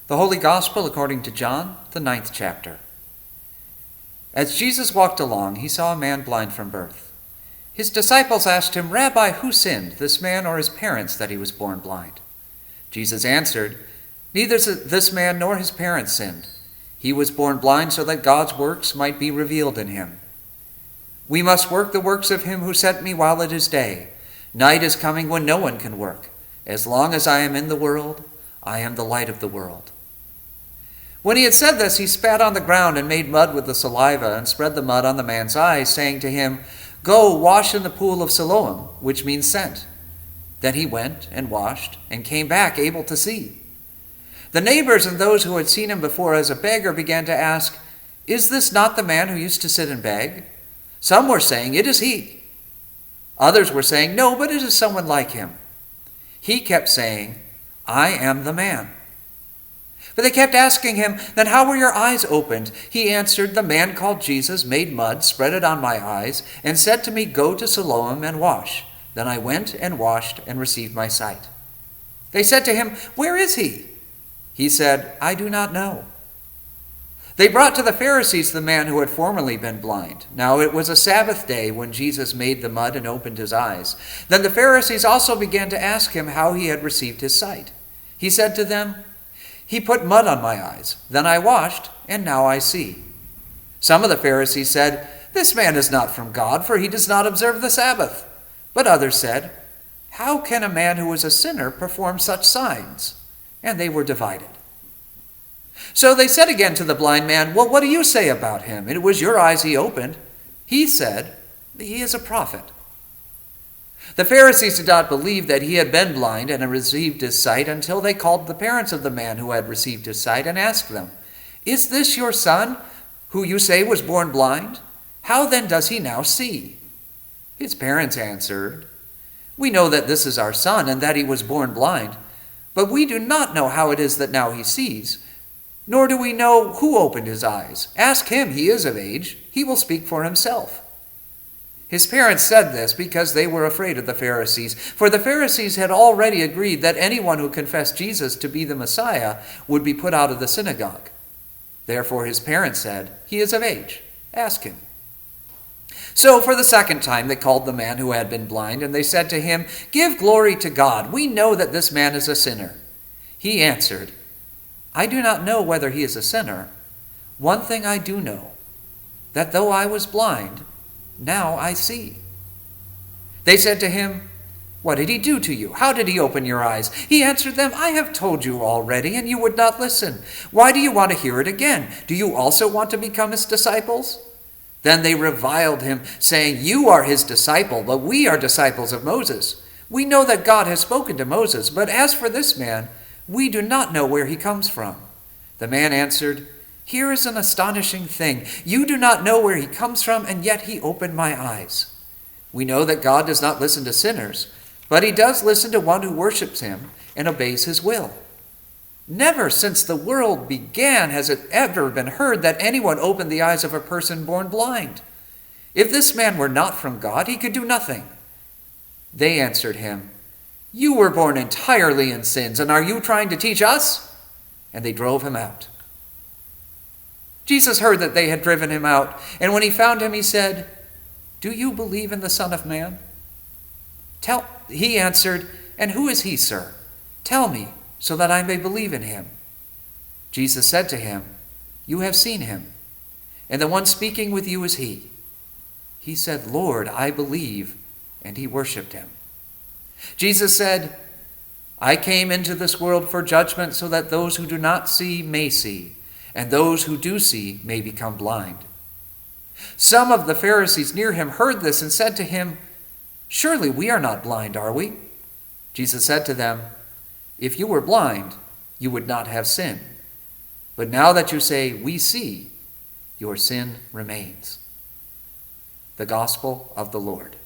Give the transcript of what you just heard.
The Holy Gospel according to John, the 9th chapter. As Jesus walked along, he saw a man blind from birth. His disciples asked him, "Rabbi, who sinned, this man or his parents, that he was born blind?" Jesus answered, "Neither this man nor his parents sinned. He was born blind so that God's works might be revealed in him. We must work the works of him who sent me while it is day. Night is coming when no one can work. As long as I am in the world, I am the light of the world." When he had said this, he spat on the ground and made mud with the saliva and spread the mud on the man's eyes, saying to him, "Go, wash in the pool of Siloam," which means sent. Then he went and washed and came back able to see. The neighbors and those who had seen him before as a beggar began to ask, "Is this not the man who used to sit and beg?" Some were saying, "It is he." Others were saying, "No, but it is someone like him." He kept saying, "I am the man." But they kept asking him, "Then how were your eyes opened?" He answered, "The man called Jesus made mud, spread it on my eyes, and said to me, 'Go to Siloam and wash.' Then I went and washed and received my sight." They said to him, "Where is he?" He said, "I do not know." They brought to the Pharisees the man who had formerly been blind. Now it was a Sabbath day when Jesus made the mud and opened his eyes. Then the Pharisees also began to ask him how he had received his sight. He said to them, "He put mud on my eyes. Then I washed, and now I see." Some of the Pharisees said, "This man is not from God, for he does not observe the Sabbath." But others said, "How can a man who is a sinner perform such signs?" And they were divided. So they said again to the blind man, "Well, what do you say about him? It was your eyes he opened." He said, "He is a prophet." The Pharisees did not believe that he had been blind and had received his sight until they called the parents of the man who had received his sight and asked them, "Is this your son, who you say was born blind? How then does he now see?" His parents answered, "We know that this is our son and that he was born blind, but we do not know how it is that now he sees. Nor do we know who opened his eyes. Ask him, he is of age. He will speak for himself." His parents said this because they were afraid of the Pharisees, for the Pharisees had already agreed that anyone who confessed Jesus to be the Messiah would be put out of the synagogue. Therefore his parents said, "He is of age. Ask him." So for the second time they called the man who had been blind, and they said to him, "Give glory to God. We know that this man is a sinner." He answered, "I do not know whether he is a sinner. One thing I do know, that though I was blind, now I see." They said to him, "What did he do to you? How did he open your eyes?" He answered them, "I have told you already, and you would not listen. Why do you want to hear it again? Do you also want to become his disciples?" Then they reviled him, saying, "You are his disciple, but we are disciples of Moses. We know that God has spoken to Moses, but as for this man, we do not know where he comes from." The man answered, "Here is an astonishing thing. You do not know where he comes from, and yet he opened my eyes. We know that God does not listen to sinners, but he does listen to one who worships him and obeys his will. Never since the world began has it ever been heard that anyone opened the eyes of a person born blind. If this man were not from God, he could do nothing." They answered him, "You were born entirely in sins, and are you trying to teach us?" And they drove him out. Jesus heard that they had driven him out, and when he found him, he said, "Do you believe in the Son of Man?" He answered, "And who is he, sir? Tell me, so that I may believe in him." Jesus said to him, "You have seen him, and the one speaking with you is he." He said, "Lord, I believe," and he worshipped him. Jesus said, "I came into this world for judgment so that those who do not see may see, and those who do see may become blind." Some of the Pharisees near him heard this and said to him, "Surely we are not blind, are we?" Jesus said to them, "If you were blind, you would not have sin. But now that you say, 'We see,' your sin remains." The Gospel of the Lord.